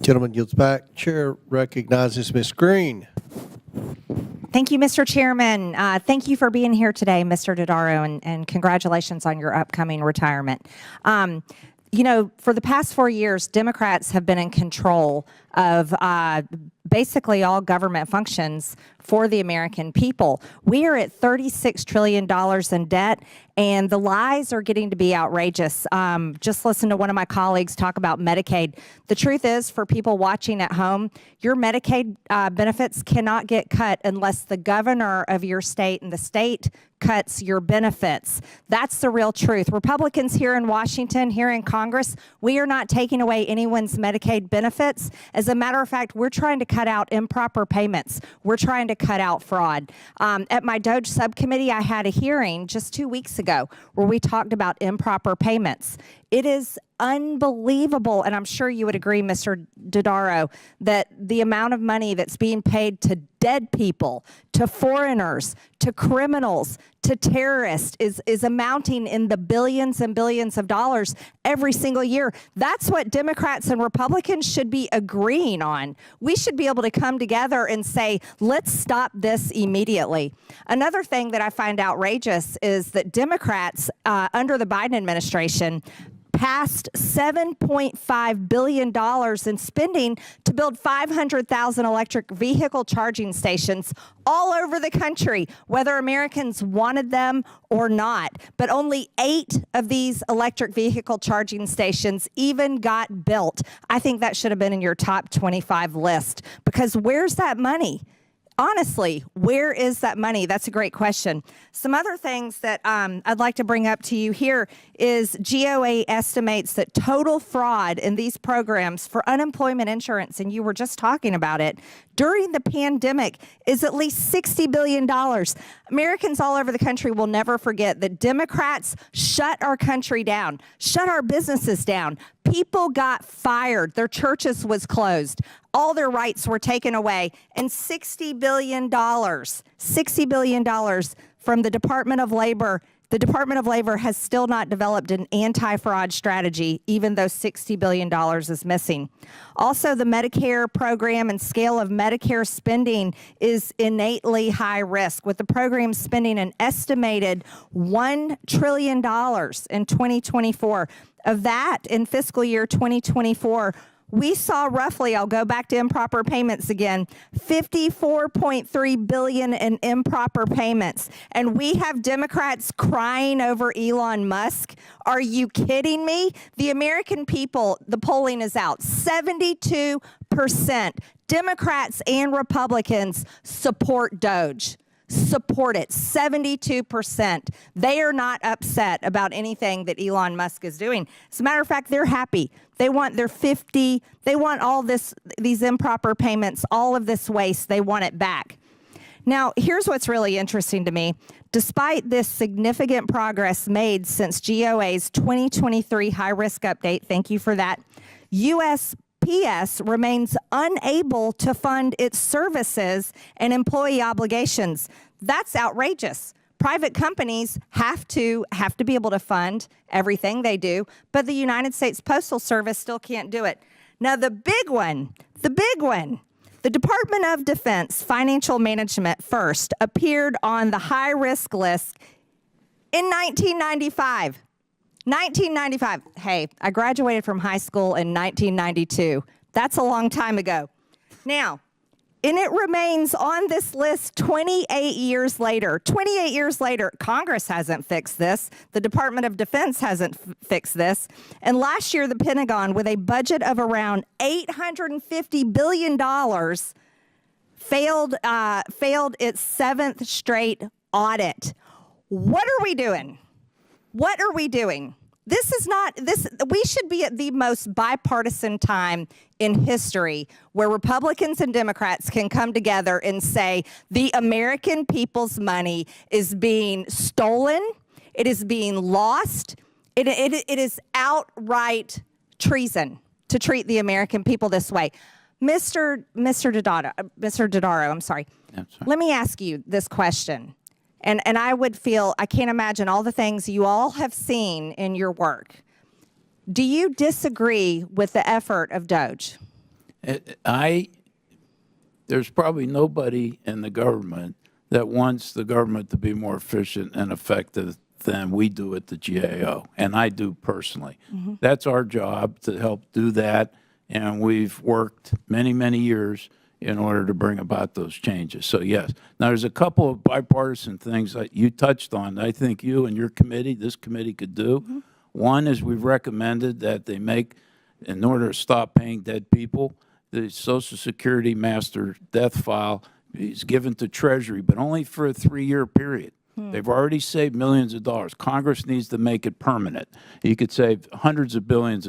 Gentleman yields back. Chair recognizes Ms. Greene. Thank you, Mr. Chairman. Thank you for being here today, Mr. Dodaro, and congratulations on your upcoming retirement. You know, for the past 4 years, Democrats have been in control of basically all government functions for the American people. We are at $36 trillion in debt, and the lies are getting to be outrageous. Just listen to one of my colleagues talk about Medicaid. The truth is, for people watching at home, your Medicaid benefits cannot get cut unless the governor of your state and the state cuts your benefits. That's the real truth. Republicans here in Washington, here in Congress, we are not taking away anyone's Medicaid benefits. As a matter of fact, we're trying to cut out improper payments. We're trying to cut out fraud. At my DOGE subcommittee, I had a hearing just 2 weeks ago where we talked about improper payments. It is unbelievable, and I'm sure you would agree, Mr. Dodaro, that the amount of money that's being paid to dead people, to foreigners, to criminals, to terrorists is amounting in the billions and billions of dollars every single year. That's what Democrats and Republicans should be agreeing on. We should be able to come together and say, let's stop this immediately. Another thing that I find outrageous is that Democrats under the Biden administration passed $7.5 billion in spending to build 500,000 electric vehicle charging stations all over the country, whether Americans wanted them or not. But only 8 of these electric vehicle charging stations even got built. I think that should have been in your top 25 list, because where's that money? Honestly, where is that money? That's a great question. Some other things that I'd like to bring up to you here is GOA estimates that total fraud in these programs for unemployment insurance, and you were just talking about it, during the pandemic is at least $60 billion. Americans all over the country will never forget that Democrats shut our country down, shut our businesses down. People got fired. Their churches was closed. All their rights were taken away. And $60 billion from the Department of Labor. The Department of Labor has still not developed an anti-fraud strategy, even though $60 billion is missing. Also, the Medicare program and scale of Medicare spending is innately high risk, with the program spending an estimated $1 trillion in 2024. Of that, in fiscal year 2024, we saw roughly, I'll go back to improper payments again, $54.3 billion in improper payments. And we have Democrats crying over Elon Musk. Are you kidding me? The American people, the polling is out, 72% Democrats and Republicans support DOGE. Support it, 72%. They are not upset about anything that Elon Musk is doing. As a matter of fact, they're happy. They want their 50, they want all these improper payments, all of this waste, they want it back. Now, here's what's really interesting to me. Despite this significant progress made since GOA's 2023 high-risk update, thank you for that, USPS remains unable to fund its services and employee obligations. That's outrageous. Private companies have to be able to fund everything they do, but the United States Postal Service still can't do it. Now, the big one, the Department of Defense Financial Management first appeared on the high-risk list in 1995. 1995. Hey, I graduated from high school in 1992. That's a long time ago. Now, and it remains on this list 28 years later. 28 years later, Congress hasn't fixed this. The Department of Defense hasn't fixed this. And last year, the Pentagon, with a budget of around $850 billion, failed its 7th straight audit. What are we doing? What are we doing? This is not, we should be at the most bipartisan time in history where Republicans and Democrats can come together and say the American people's money is being stolen, it is being lost, it is outright treason to treat the American people this way. Mr. Dodaro, I'm sorry. Let me ask you this question. And I would feel, I can't imagine all the things you all have seen in your work. Do you disagree with the effort of DOGE? There's probably nobody in the government that wants the government to be more efficient and effective than we do at the GAO, and I do personally. That's our job, to help do that, and we've worked many, many years in order to bring about those changes. So yes. Now, there's a couple of bipartisan things that you touched on that I think you and your committee, this committee, could do. One is we've recommended that they make, in order to stop paying dead people, the Social Security master death file is given to Treasury, but only for a 3-year period. They've already saved millions of dollars. Congress needs to make it permanent. You could save hundreds of millions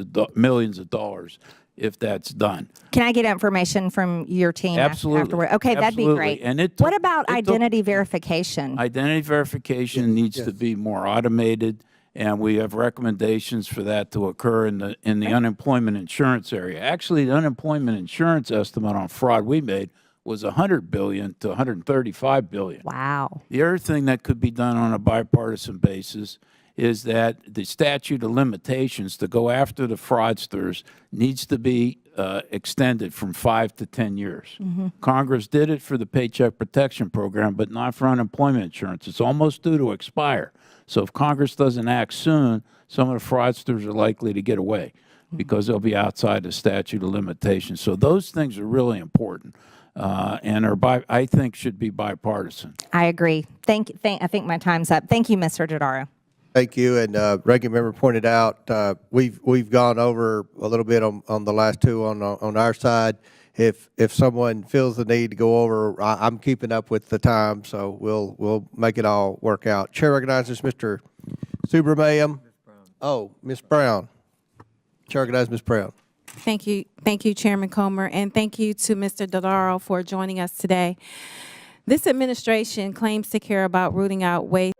of dollars if that's done. Can I get information from your team Absolutely. afterward? Okay, that'd be Absolutely. great. And what about identity verification? Identity verification needs to be more automated, and we have recommendations for that to occur in the unemployment insurance area. Actually, the unemployment insurance estimate on fraud we made was $100 billion to $135 billion. Wow. The other thing that could be done on a bipartisan basis is that the statute of limitations to go after the fraudsters needs to be extended from 5 to 10 years. Congress did it for the Paycheck Protection Program, but not for unemployment insurance. It's almost due to expire. So if Congress doesn't act soon, some of the fraudsters are likely to get away because they'll be outside the statute of limitations. So those things are really important. And I think should be bipartisan. I agree. I think my time's up. Thank you, Mr. Dodaro. Thank you. And ranking member pointed out, we've gone over a little bit on the last two on our side. If someone feels the need to go over, I'm keeping up with the time, so we'll make it all work out. Chair recognizes Mr. Subramaniam. Oh, Ms. Brown. Chair recognizes Ms. Brown. Thank you, Chairman Comer, and thank you to Mr. Dodaro for joining us today. This administration claims to care about rooting out waste